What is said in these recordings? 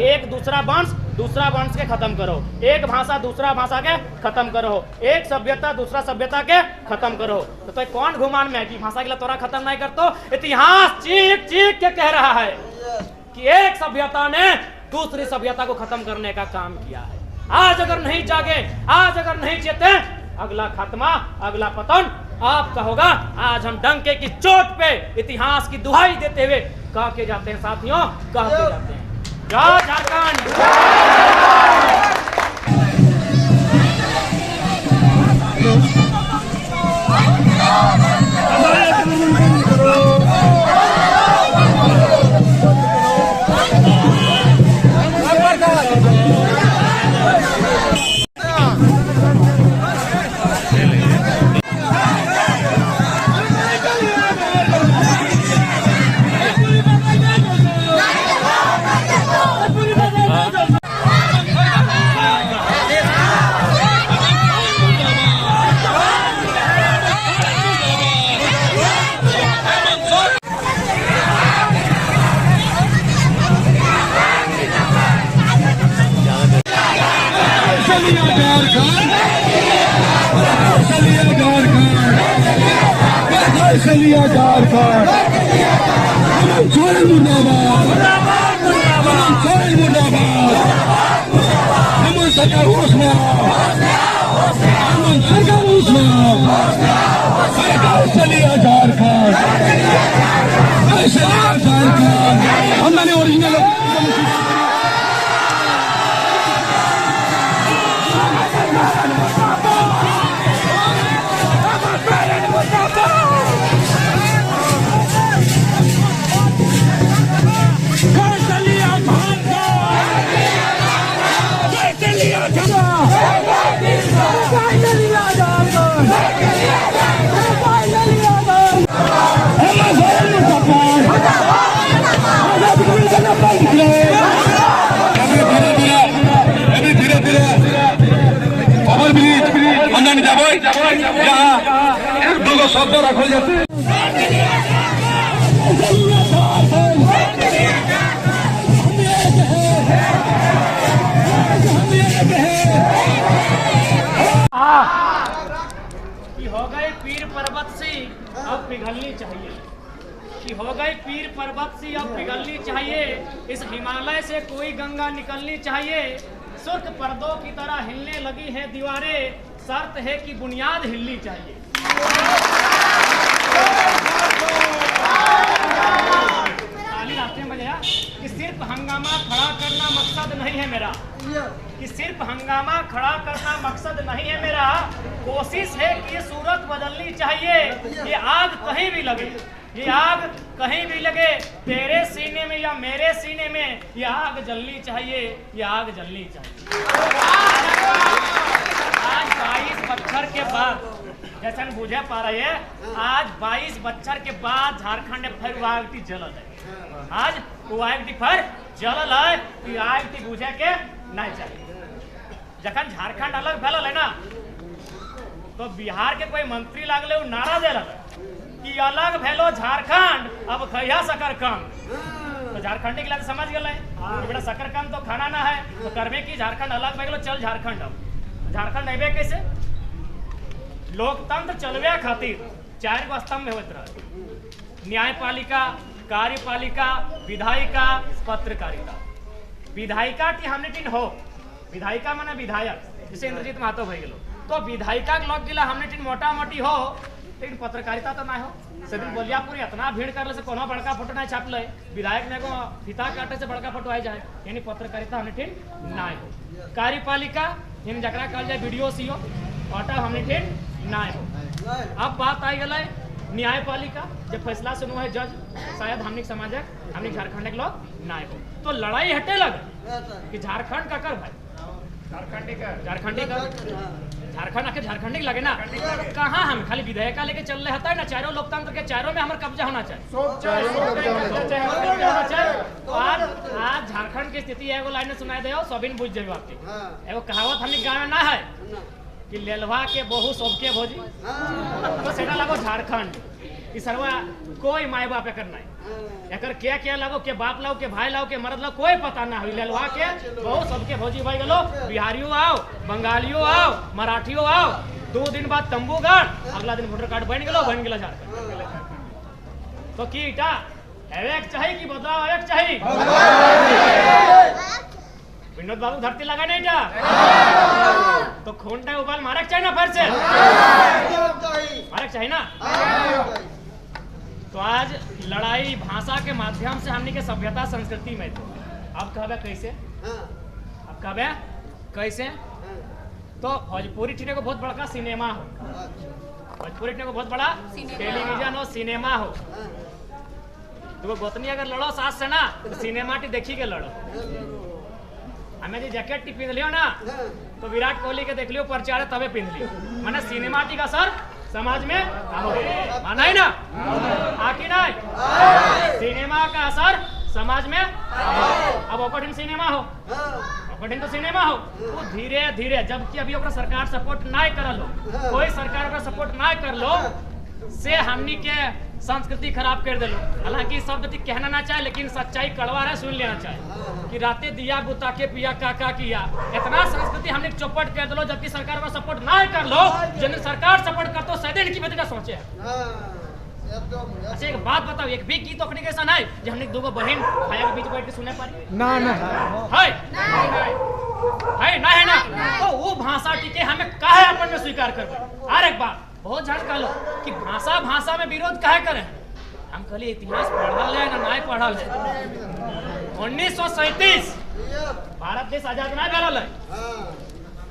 एक दूसरा वंश के खत्म करो, एक भाषा दूसरा भाषा के खत्म करो, एक सभ्यता दूसरा सभ्यता के खत्म करो। तो कौन घुमान में कि भाषा के लिए तोरा खत्म नहीं करतो? इतिहास चीख चीख के कह रहा है कि एक सभ्यता ने दूसरी सभ्यता को खत्म करने का काम किया है। आज अगर नहीं जागे, आज अगर नहीं चेते, अगला खात्मा, अगला पतन आपका होगा। आज हम डंके की चोट पे इतिहास की दुहाई देते हुए कह के जाते हैं साथियों, कह के जाते हैं, जय झारखंड। हमने ओरिजिनल शब्द रखल जाते कि हो गए पीर पर्वत से अब पिघलनी चाहिए, कि हो गई पीर पर्वत से अब पिघलनी चाहिए, इस हिमालय से कोई गंगा निकलनी चाहिए। सुर्ख पर्दों की तरह हिलने लगी है दीवारें, शर्त है कि बुनियाद हिलनी चाहिए। ताली रास्ते में बजाया कि सिर्फ हंगामा खड़ा करना मकसद नहीं है मेरा, कि सिर्फ हंगामा खड़ा करना मकसद नहीं है मेरा, कोशिश है कि ये सूरत बदलनी चाहिए। ये आग कहीं भी लगे, ये आग कहीं भी लगे, तेरे सीने में या मेरे सीने में, ये आग जलनी चाहिए, ये आग जलनी चाहिए। आज 22 बच्चर के बाद जैसे बुझे पा रहे हैं, आज 22 बच्चर के बाद झारखंड में फिर वायटी जलल है। आज वायटी फिर जलल है कि आयटी बुझे के नहीं चाहिए। जखन झारखंड अलग भेल है ना, तो बिहार के कोई मंत्री लागले उ नारा दे रहा कि अलग भेलो झारखंड, अब खैया शकरकंद। तो झारखंडी के लिए समझ गए बेटा शकरकंद तो खाना ना है, तो करबे की झारखंड अलग भे गेलो, चल झारखंड। अब झारखंड अबे कैसे? लोकतंत्र चलवे खातिर 4 गो स्तंभ होत रहे, न्यायपालिका, कार्यपालिका, विधायिका, पत्रकारिता। विधायिका की हमने टीन हो, विधायिका माने विधायक, जैसे इंद्रजीत महतो भई गेलो, तो विधायिका के लग गिला हमने टीन मोटा मोटी हो, लेकिन पत्रकारिता तो ना हो। सेदिन बलियापुर इतना भीड़ करले से कोनो बड़का फोटो नहीं छापले, विधायक ने को फीता काटे से बड़का फोटो आ जाए, यानी पत्रकारिता हमने टीन ना हो। कार्यपालिका यानी जकरा कहल जाए वीडियो सीओ, ऑटा हमने टीन ना हो। अब बात आई गल न्यायपालिका, जब फैसला सुनो है जज, शायद हमने समाजक, हमने झारखंड के लोग ना हो, तो लड़ाई हटे लग कि झारखंड का कर भाई, झारखंडी का झारखंड आके झारखंडी लगे ना, कहाँ हम खाली विधेयका लेके चल रहे हैं ना, चारों लोकतंत्र के चारों में हमारा कब्जा होना चाहिए। तो आज झारखंड की स्थिति एगो लाइन में सुनाई दे, सबिन बुझ जाए आपके। एगो कहावत हमने गाँव में ना है कि लेलवा के बहु सबके भोजी, तो सेटा लगो झारखंड। कि सरवा कोई माए बाप एकर नहीं एकर क्या लगो के बाप लाओ के भाई लाओ के मर्द लाओ कोई पता ना हुई लेलवा के बहुत सबके भौजी भाई गलो बिहारियों आओ बंगालियों आओ मराठियों आओ 2 दिन बाद तंबूगढ़ अगला दिन वोटर कार्ड बन गेलो झारखंड तो की इटा एवेक चाहिए कि बदलाव आवेक चाहिए विनोद बाबू धरती लगा नहीं था तो खूंटा उबाल मारक चाहिए ना फिर से मारक चाहिए ना तो आज लड़ाई भाषा के माध्यम से हमने के सभ्यता संस्कृति में थे अब कहबे कैसे अब कहबे कैसे तो भोजपुरी ठीने को बहुत बड़ा सिनेमा हो भोजपुरी ठीने को बहुत बड़ा टेलीविजन हो सिनेमा हो तो गोतनी अगर लड़ो सास से ना तो सिनेमा टी देखी के लड़ो हमें जो जैकेट टी पिंध लियो ना तो विराट कोहली के देख लियो प्रचार तबे पिंध लियो माने सिनेमाटिक असर समाज में माना ही ना आकी नहीं सिनेमा का असर समाज में अब ओकठिन सिनेमा हो ओकठिन तो सिनेमा हो वो धीरे धीरे जबकि अभी ओकरा सरकार सपोर्ट ना कर लो कोई सरकार ओकरा सपोर्ट ना कर लो से हमनी के संस्कृति खराब कर दिलो हालांकि शब्द कहना ना चाहे लेकिन सच्चाई कड़वा है सुन लेना चाहे कि राते दिया बुता के पिया काका किया इतना संस्कृति हमने चौपट कर दिलो जबकि सरकार का सपोर्ट ना कर लो जिन सरकार सपोर्ट कर तो सदैव इनकी बेटी का सोचे अच्छा एक बात बताओ एक भी गीत तो अपने कैसा नहीं जो हमने 2 बहन भाई के बीच बैठ के सुने पारी ना ना है ना तो वो भाषा टीके हमें काहे अपन में स्वीकार करबे और एक बात बहुत झट कह लो कि भाषा में विरोध काहे करें हम कहली इतिहास पढ़ल है ना नहीं पढ़ल है 1937 भारत देश आजाद ना करल है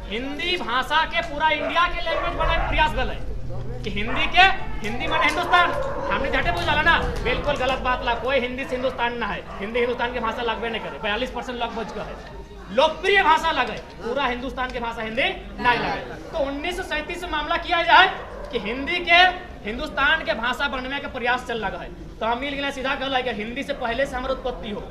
हिंदी भाषा के पूरा इंडिया के लैंग्वेज बनाए प्रयास गल है कि हिंदी माने हिंदुस्तान हमने झटे बुझाला ना बिल्कुल गलत बात ला कोई हिंदी से हिंदुस्तान ना है हिंदी हिंदुस्तान की भाषा लगबे नहीं करे 42% लोग बच गए लोकप्रिय भाषा लगे पूरा हिंदुस्तान की भाषा हिंदी नहीं लगे तो 1937 में मामला किया जाए कि हिंदी के हिंदुस्तान के भाषा बनने के प्रयास चल लगा है तमिल के सीधा कहला है कि हिंदी से पहले से हमारे उत्पत्ति हो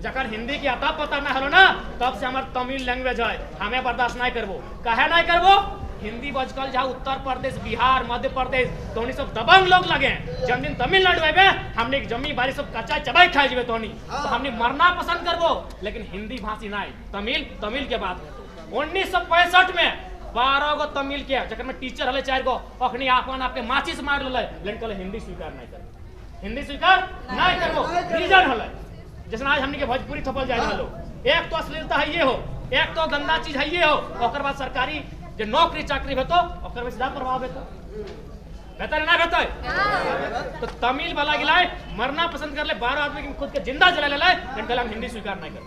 जखन हिंदी की अता पता ना हलो ना तब से हमारे तमिल लैंग्वेज है हमें बर्दाश्त नहीं करबो काहे नहीं करबो हिंदी बजकल जहाँ उत्तर प्रदेश बिहार मध्य प्रदेश तो सब दबंग लोग लगे जब दिन तमिलनाडु आए हमने जमी बारी सब कच्चा चबाई खाए जीवे तो हमने मरना पसंद करबो लेकिन हिंदी भाषी नहीं तमिल के बात 1965 में 12 गो तमिल के जखन में टीचर हले 4 गो अखनी आपन आपके माचिस मार ले लेकिन कहले हिंदी स्वीकार नहीं कर हिंदी स्वीकार नहीं करबो रीजन हले जैसे आज हमने के भोजपुरी थपल जाए हलो एक तो अश्लीलता है ये हो एक तो गंदा चीज है ये हो ओकर बाद सरकारी जो नौकरी चाकरी भेतो ओकर में सीधा प्रभाव भेतो बेहतर ना भेतो तो तमिल वाला गिलाए मरना पसंद कर ले 12 आदमी की खुद के जिंदा जला ले लेकिन कहले हम हिंदी स्वीकार नहीं कर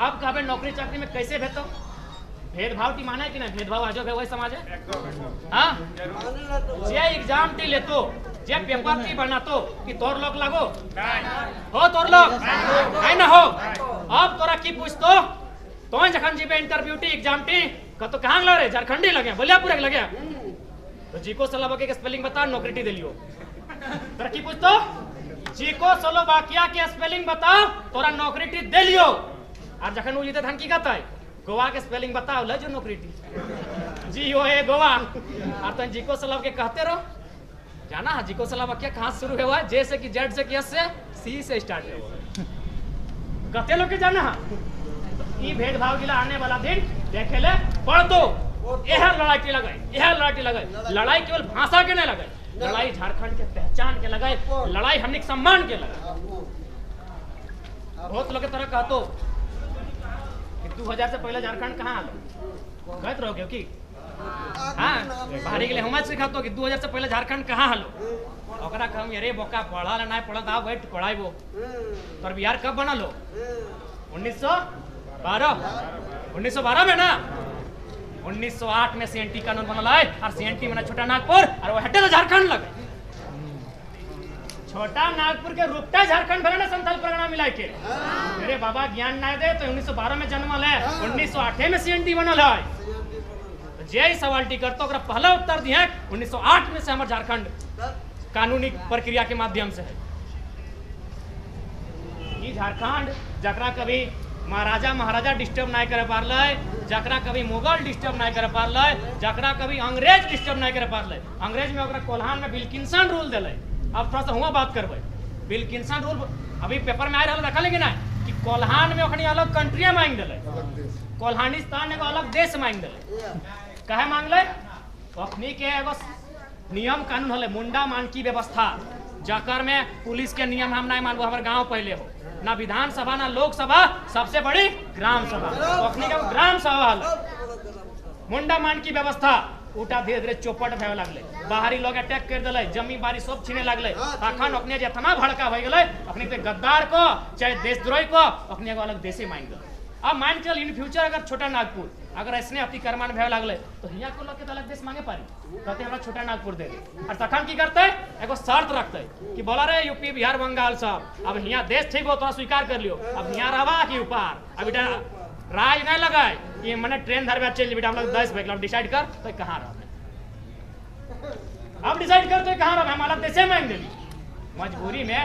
अब कहबे नौकरी चाकरी में कैसे भेतो भेदभाव की माना है कि नहीं भेदभाव आजो है वही समाज है हाँ जे एग्जाम टी लेतो जे पेपर टी बनातो कि तोर लोग लागो हो तोर लोग है ना हो अब तोरा की पूछतो तो जखन जीबे इंटरव्यू टी एग्जाम टी कतो कहां लो रे झारखंडी लगे बलियापुर लगे तो जीको सलाबके के स्पेलिंग बता नौकरी टी दिलियो तोरा की पूछतो जीको स्लोवाकिया के स्पेलिंग बताओ तोरा नौकरी टी दे लियो और जखन वो जीते धन की कहता है गोवा के स्पेलिंग बताओ ले जो नौकरी टी जी हो है गोवा और तो जीको सलाब के कहते रहो जाना है जीको सलाबकिया कहां से शुरू हुआ है जे से कि जेड से कि एस से सी से स्टार्ट हुआ कहते लोग के जाना है ई भेदभाव गिला आने वाला दिन देखे ले पढ़ दो यह लड़ाई लगाए लड़ाई केवल भाषा के नहीं लगाए लड़ाई झारखंड के पहचान के लगाए लड़ाई हमने सम्मान के लगाए बहुत लोग तरह कहतो कि 2000 से पहले झारखंड कहाँ आलो कहते रहोगे कि हाँ बाहरी के लिए हम सिखातो कि 2000 से पहले झारखंड कहाँ आलो ओकरा कहम अरे बोका पढ़ा ना पढ़ा था बैठ पढ़ाइबो पर बिहार कब बना लो 1912 में ना 1908 में सीएनटी कानून बनल है और सीएनटी में छोटा नागपुर और वो हटे तो झारखंड लगे छोटा नागपुर के रूपटा झारखंड भले ना संथाल परगना मिला के मेरे बाबा ज्ञान ना दे तो 1912 में जन्मल है 1908 में सीएनटी बनल है तो जे सवाल टी करतो ओकरा पहला उत्तर दिए 1908 में से हमार झारखंड कानूनी प्रक्रिया के माध्यम से है ई झारखंड जकरा कभी महाराजा महाराजा डिस्टर्ब नहीं कर पारल जकरा कभी मुगल डिस्टर्ब नहीं कर पारल जकरा कभी अंग्रेज डिस्टर्ब नहीं कर पारल अंग्रेज में ओकरा कोल्हान में विल्किंसन रूल दिले अब थोड़ा सा हुआ बात करबे विल्किंसन रूल अभी पेपर में आ रहा देखा लेकिन कि कोल्हान में ओखनी अलग कंट्री मांग दिले कोल्हानिस्तान एगो अलग देश मांग दिले काहे मांगले ओखनी के एगो नियम कानून होले मुंडा मानकी व्यवस्था जकर में पुलिस के नियम हम नहीं मानबो हमारे गांव पहले हो ना विधानसभा ना लोकसभा सबसे बड़ी ग्राम सभा ओखनी के ग्राम सभा मुंडा मानकी व्यवस्था उठा धीरे धीरे चौपट भे लगले बाहरी लोग अटैक कर दिले जमीन बारी सब छीने लगले तखन अपने जे इतना भड़का हो गए अपने के गद्दार को चाहे देशद्रोही को अपने एगो अलग देशे मांग दिले अब मान चल इन फ्यूचर अगर छोटा नागपुर अगर ऐसने अतिक्रमण भे लगले तो हिया को लोग के अलग देश मांगे पारी कहते हमरा छोटा नागपुर दे दे और तखन की करते एगो शर्त रखते कि बोला रे यूपी बिहार बंगाल सब अब हिया देश ठीक हो तो स्वीकार कर लियो अब हिया रहबा कि ऊपर अब बेटा राय नहीं लगाए कि मैंने ट्रेन धरबे चल बेटा हम लोग 10 बजे डिसाइड कर तो कहां रहबे अब डिसाइड कर तो कहां रहबे हम अलग देशे मांग देली मजबूरी में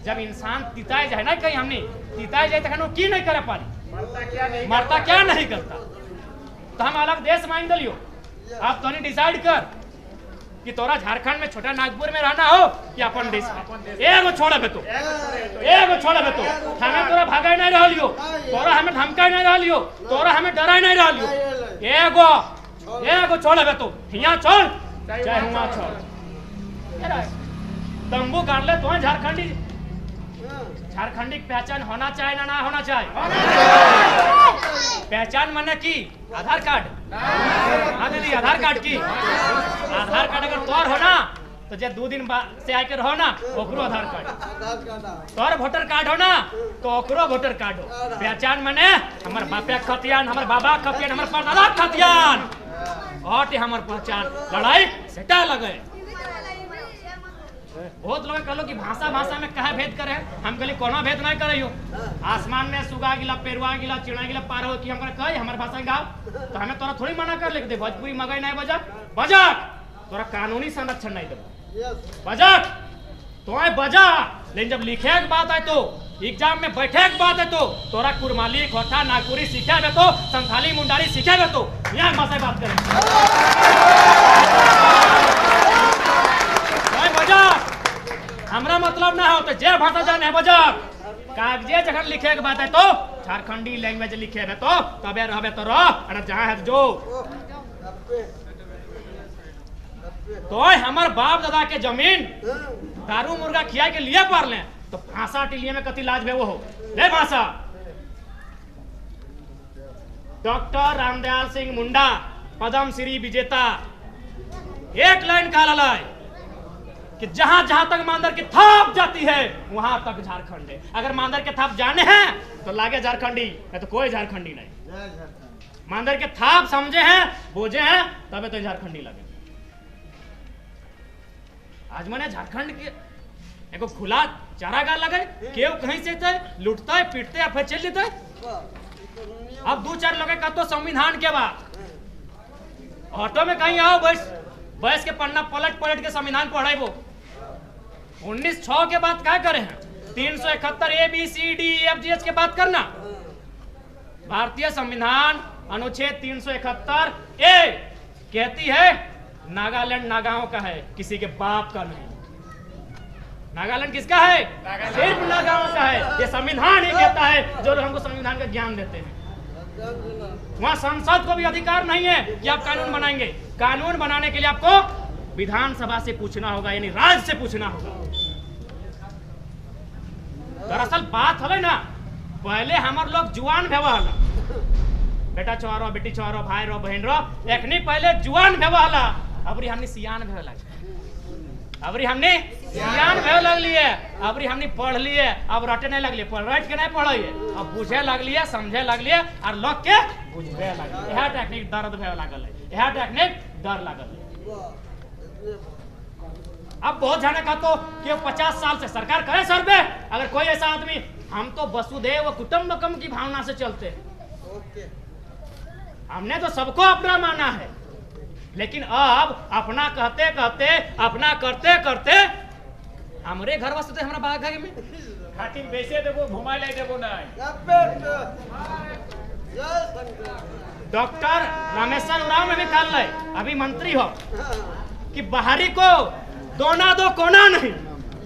जब इंसान तिताए जाए ना कहीं हमने तिताए जाए तखन वो की नहीं करे पारी मरता क्या नहीं करता तो हम अलग देश मांग दिलियो अब तो डिसाइड कर कि तोरा झारखंड में छोटा नागपुर में रहना हो कि अपन देश में एगो छोड़े बेतो हमें तोरा भागाई नहीं रहलियो तोरा हमें धमकाई नहीं रहलियो तोरा हमें डराई नहीं रहलियो एगो छोड़े बेतो हिया छोड़ चाहे हुआ छोड़ तंबू गाड़ ले तो झारखंडी पहचान होना चाहिए ना होना चाहिए पहचान माने की आधार कार्ड हाँ दीदी आधार कार्ड की आधार कार्ड अगर तोर हो ना तो जे 2 दिन से आके रहो ना ओकरो आधार कार्ड तोर वोटर कार्ड हो ना तो ओकरो वोटर कार्ड हो पहचान माने हमर बापे खतियान हमर बाबा खतियान हमर परदादा खतियान और हमर पहचान लड़ाई सेटा लगे बहुत लोग कहलो कि भाषा में कहे भेद करे हम कहली कोनो भेद नहीं करे आसमान में सुगा गिला पेरुआ गिला चिड़ा गिला पार हो कि हमरा कहे हमर भाषा गाओ तो हमें तोरा थोड़ी मना कर ले दे भोजपुरी मगई नहीं बजा तोरा कानूनी संरक्षण नहीं दे बजा बजा लेकिन जब लिखे की बात है तो एग्जाम में बैठे की बात है तो तोरा कुरमाली खोटा नागपुरी सीखे बे तो संथाली मुंडारी सीखे बे तो यहाँ भाषा बात करें हमरा मतलब ना हो तो जे भाषा जाने है बजा कागजे जगह लिखे के बात है तो झारखंडी लैंग्वेज लिखे है तो तबे रहबे तो रह अरे जहां है जो तो हमर बाप दादा के जमीन दारू मुर्गा खिया के लिए पार ले तो भाषा टिलिए में कति लाज हो ले भाषा डॉक्टर रामदयाल सिंह मुंडा पद्म श्री विजेता एक लाइन कहा लाए कि जहां जहां तक मांदर की थाप जाती है वहां तक झारखंड है अगर मांदर के थाप जाने हैं तो लागे झारखंडी नहीं तो कोई झारखंडी नहीं मांदर के थाप समझे हैं बोझे हैं तबे तो झारखंडी लगे आज मैंने झारखंड के एगो खुला चारागाह लगे केव कहीं से लुटता है पीटते है फिर चल देते अब 2-4 लोग का तो संविधान के बाद ऑटो में कहीं आओ बस के पन्ना पलट के संविधान पढ़े वो 1906 के बात क्या करे हैं 371 ABCDEFGH के बात करना भारतीय संविधान अनुच्छेद 371 ए कहती है नागालैंड नागाओं का है किसी के बाप का नहीं नागालैंड किसका है सिर्फ नागाओं का है ये संविधान ही कहता है जो लोग हमको संविधान का ज्ञान देते हैं वहां संसद को भी अधिकार नहीं है कि आप कानून बनाएंगे कानून बनाने के लिए आपको विधानसभा से पूछना होगा यानी राज्य से पूछना होगा दरअसल बात है ना पहले हमारे लोग जुआन भेवाला बेटा छोरो बेटी छोरो भाई रो बहन रो एखनी पहले जुआन भेवाला अबरी हमने सियान भेवा अबरी हमने सियान भेव लगली है अबरी हमने पढ़ लिए अब रटे नहीं लगली रट के नहीं पढ़े अब बुझे लगली है समझे लगली है और लोग के बुझे लगल यह टेक्निक दर्द भेव लागल है यह टेक्निक डर लागल है अब बहुत जाने का तो कि 50 साल से सरकार करे सर्वे अगर कोई ऐसा आदमी हम तो वसुदेव कुटुंबकम की भावना से चलते हैं हमने तो सबको अपना माना है लेकिन अब अपना कहते कहते अपना करते करते हमरे घर वास्ते हमरा बाग में खातिर बेचे देबो घुमाय ले देबो नहीं डॉक्टर रामेश्वर उरांव में भी कल अभी मंत्री हो कि बाहरी को दोना दो कोना नहीं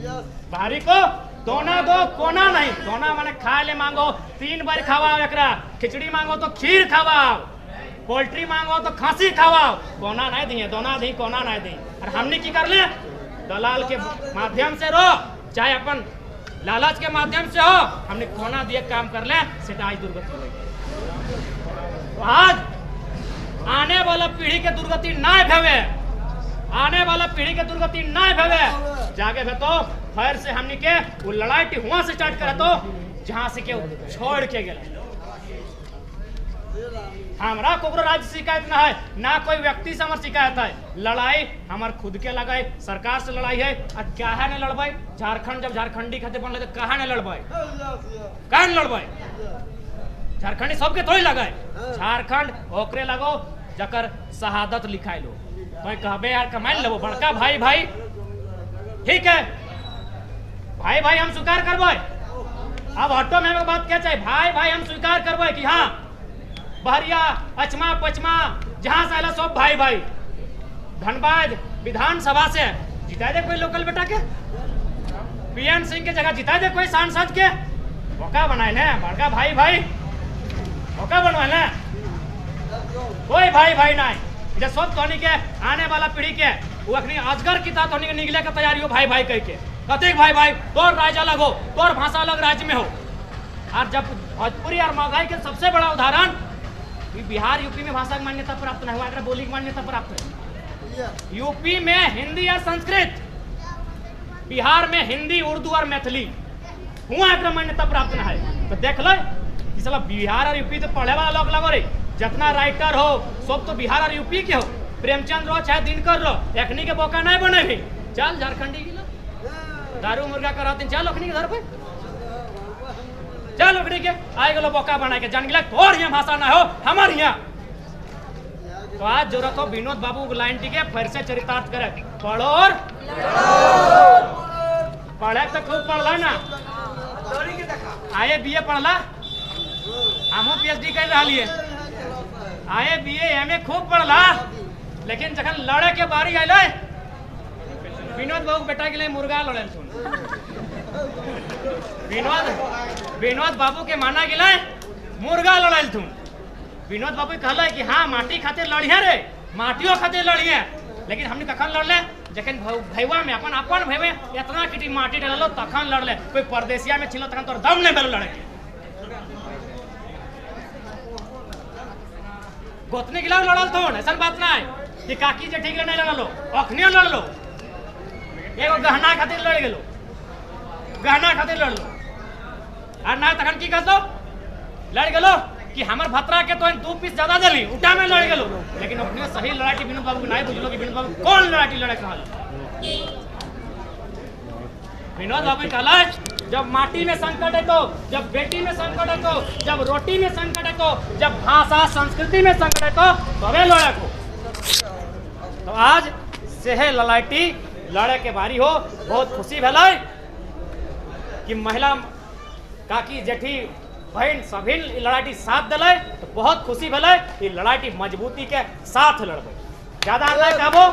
बाहरी को दोना दो कोना नहीं, दोना माने खाए ले मांगो 3 बार खावाओ, एकरा खिचड़ी मांगो तो खीर खावाओ, पोल्ट्री मांगो तो खांसी खावाओ, कोना नहीं दिए, दोना दी कोना नहीं दी। और हमने की कर ले, दलाल के माध्यम से रो चाहे अपन लालच के माध्यम से हो, हमने कोना दिए काम कर ले, सेटा आज दुर्गति हो। तो आज आने वाला पीढ़ी के दुर्गति ना भवे, आने वाला पीढ़ी के दुर्गति ना भवे, जागे भे तो फिर से हमने के वो लड़ाई हुआ से स्टार्ट करे तो जहां से के छोड़ के गए। हमारा कोकरो राज्य शिकायत ना है, ना कोई व्यक्ति से हमार शिकायत है, लड़ाई हमार खुद के लगाए, सरकार से लड़ाई है। और क्या है ने लड़बाई, झारखंड जब झारखंडी खाते बन लगे कहा ने लड़बाई, कहा ने लड़बाई, झारखंडी सबके थोड़ी लगाए, झारखंड ओकरे लगो जकर शहादत लिखाई लो, तो कहबे यार कमाई लो बड़का भाई भाई, ठीक है भाई भाई हम स्वीकार करबे। अब ऑटो में बात क्या चाहिए, भाई भाई हम स्वीकार करबे कि हाँ बहरिया अचमा पचमा जहां से आला सब भाई भाई। धनबाद विधानसभा से जिता दे कोई लोकल बेटा के, पीएन सिंह के जगह जिता दे कोई सांसद के, मौका बनाए ना बड़का भाई भाई, मौका बनवाए ना, कोई भाई भाई नहीं। जब सब तोनी के आने वाला पीढ़ी के वो अखनी अजगर की ता तोनी के निकले का तैयारी हो भाई भाई कह के, कतेक भाई भाई तोर राज्य अलग हो, तोर भाषा अलग राज्य में हो। और जब भोजपुरी और महंगाई के सबसे बड़ा उदाहरण बिहार यूपी में भाषा की मान्यता प्राप्त नहीं हुआ, बोली की मान्यता प्राप्त है। यूपी में हिंदी या संस्कृत, बिहार में हिंदी उर्दू और मैथिली हुआ एक मान्यता प्राप्त नहीं है। तो देख लो कि बिहार और यूपी तो पढ़े वाला लोग लगो रे, जितना राइटर हो सब तो बिहार और यूपी के हो, प्रेमचंद रो चाहे दिनकर रो, एखनी के बोका नहीं बने भी, चल झारखंडी की दारू मुर्गा कराते चल ओखनी के घर पे, चल ओखनी के आए गलो बोका बना के जान गिला तोर यहाँ भाषा ना हो हमार यहाँ। तो आज जरूरत हो विनोद बाबू लाइन टी के फिर से चरितार्थ करे, पढ़ो और पढ़े तो खूब पढ़ला ना, आए बीए पढ़ला, हमो पीएचडी कर रहा लिए, आए बीए एमए खूब पढ़ला, लेकिन जखन लड़े के बारी आइले विनोद बाबू बेटा के लिए मुर्गा लड़ल सुन, विनोद बाबू के माना गिले मुर्गा लड़ल थून। विनोद बाबू कहले कि हाँ माटी खातिर लड़िया रे, माटियों खातिर लड़िया, लेकिन हमने कखन लड़ले जखन भैया में अपन अपन भैया में इतना किटी माटी डालो तखन लड़ले, कोई परदेसिया में छिलो तखन तोर दम नहीं बेलो लड़े। गोतनी गिला लड़ल थोन, ऐसा बात ना है कि काकी जे ठीक नहीं लड़लो, अखनियो लड़लो, एगो गहना खातिर लड़ गेलो, गहना खातिर लड़ लो, और ना तखन की कहतो लड़ गेलो कि हमर भतरा के तो 2 पीस ज्यादा दली उठा में लड़ गेलो, लेकिन अपने सही लड़ाई विनोद बाबू नहीं बुझलो कि विनोद बाबू कौन लड़ाई लड़े कहल। विनोद बाबू कहला जब माटी में संकट है तो, जब बेटी में संकट है तो, जब रोटी में संकट है तो, जब भाषा संस्कृति में संकट है तो तबे लड़े को। तो आज सेहे ललाटी लड़े के बारी हो, बहुत खुशी भेलै कि महिला काकी जेठी बहन सभी लड़ाई साथ दिले, तो बहुत खुशी भेलै कि लड़ाई मजबूती के साथ लड़बे, ज्यादा नहीं कहबो।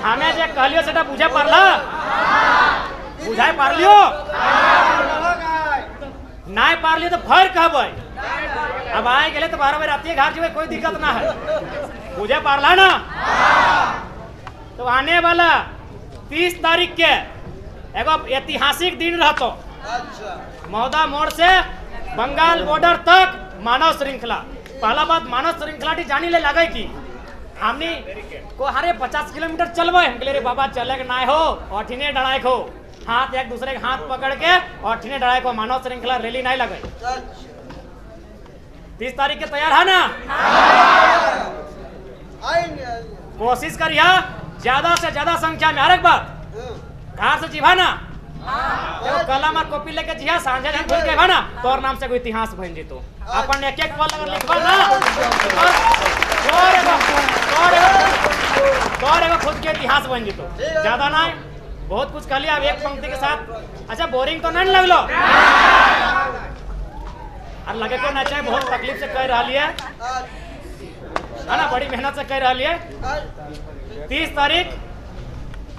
हमें जे कहलियो सेटा बुझे पारला, बुझाई पारलियो नहीं पारलियो तो फिर कहबै, अब आए गए तो 12 बजे रात घर जेबे कोई दिक्कत ना है, बुझे पारला ना। तो आने वाला 30 तारीख के एगो ऐतिहासिक दिन रहतो, महोदा मोड़ से बंगाल बॉर्डर तक मानव श्रृंखला। पहला बात मानव श्रृंखला जानी ले लगे कि हमनी को हरे 50 किलोमीटर चलबे, हम कहले रे बाबा चले के ना हो, अठिने डराए को हाथ एक दूसरे के हाथ पकड़ के अठिने डराए को मानव श्रृंखला रैली नहीं लगे। 30 तारीख के तैयार है ना? कोशिश करिए ज्यादा से ज्यादा संख्या में। हर एक बात घर से जीवा ना, कलम और कॉपी लेके जिया सांझे जन खुल के ना तोर नाम से कोई इतिहास बन जेतो। अपन एक एक पल अगर लिखबा ना तोर एगो खुद के इतिहास बन जेतो। ज्यादा ना बहुत कुछ कर लिया अब एक पंक्ति के साथ। अच्छा बोरिंग तो नहीं लगलो और लगे को ना चाहे बहुत तकलीफ से कह रहा है। है ना, बड़ी मेहनत से कह रहा है। 30 तारीख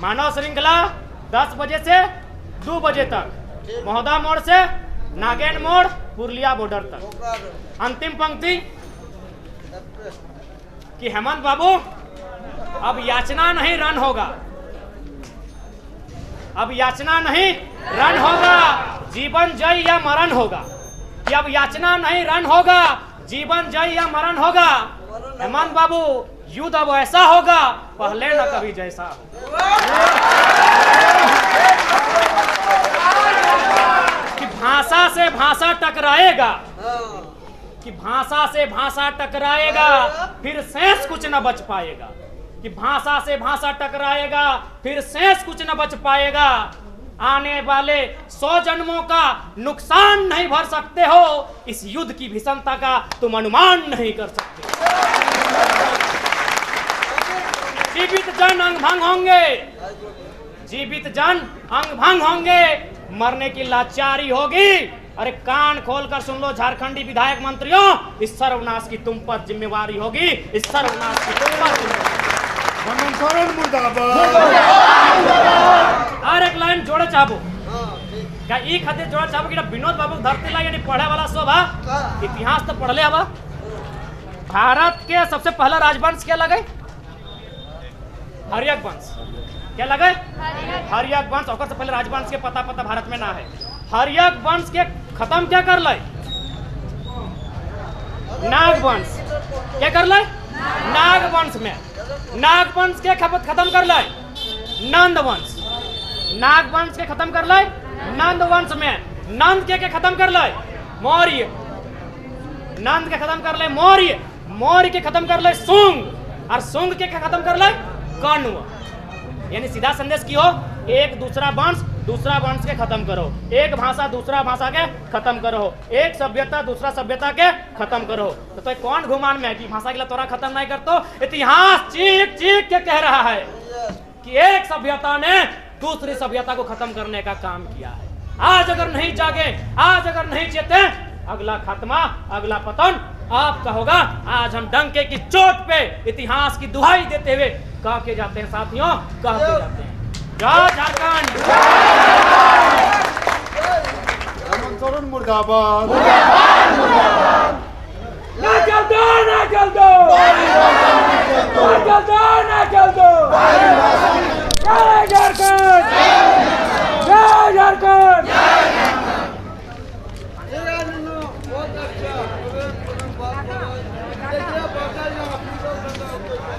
मानव श्रृंखला 10 बजे से 2 बजे तक, महोदा मोड़ से नागेन मोड़ पुरलिया बॉर्डर तक। अंतिम पंक्ति कि हेमंत बाबू अब याचना नहीं रन होगा, अब याचना नहीं रन होगा, जीवन जय या मरण होगा। कि अब याचना नहीं रन होगा, जीवन जय या मरण होगा। हेमंत बाबू युद्ध अब ऐसा होगा पहले न कभी जैसा। कि भाषा से भाषा टकराएगा, कि भाषा से भाषा टकराएगा फिर शेष कुछ न बच पाएगा। कि भाषा से भाषा टकराएगा फिर शेष कुछ न बच पाएगा। आने वाले 100 जन्मों का नुकसान नहीं भर सकते हो, इस युद्ध की भीषणता का तुम अनुमान नहीं कर सकते। जीवित जन अंग भंग होंगे, जीवित जन अंग भंग होंगे, मरने की लाचारी होगी। अरे कान खोलकर सुन लो झारखंडी विधायक मंत्रियों, इस सर्वनाश की तुम पर जिम्मेवारी होगी, इस सर्वनाश की तुम पर जिम्मेवारी। और एक लाइन जोड़े चाहबो, क्या ई खातिर जोड़े चाहबो कि विनोद बाबू धरती ला यानी पढ़े वाला सब इतिहास तो पढ़ले हवा। भारत के सबसे पहला राजवंश क्या लगे? हर्यक वंश। क्या लगे? हर्यक वंश। और सबसे पहले राजवंश के पता भारत में ना है। हर्यक वंश के खत्म क्या कर ले? नागवंश। क्या कर ले? नागवंश में। नागवंश के खत्म कर ले नंदवंश। नागवंश के खत्म कर ले नंदवंश में। नंद के खत्म कर ले मौर्य। नंद के खत्म कर ले मौर्य। मौर्य के खत्म कर ले सुंग। और सुंग के खत्म कर ले कण्व। यानी सीधा संदेश की हो, एक दूसरा वंश के खत्म करो, एक भाषा दूसरा भाषा के खत्म करो, एक सभ्यता दूसरा सभ्यता के खत्म करो। तो कौन घुमान में है कि भाषा के लिए तोरा खत्म नहीं करतो? इतिहास चीख चीख के कह रहा है कि एक सभ्यता ने दूसरी सभ्यता को खत्म करने का काम किया है। आज अगर नहीं जागे, आज अगर नहीं चेते, अगला खात्मा, अगला पतन आपका होगा। आज हम डंके की चोट पे इतिहास की दुहाई देते हुए कह के जाते हैं साथियों, कह के जाते हैं जय झारखंड। मुर्दाबाद। ना चल दो, ना चल दो, ना चल दो, ना चल दो। जय झारखंड, जय झारखंड।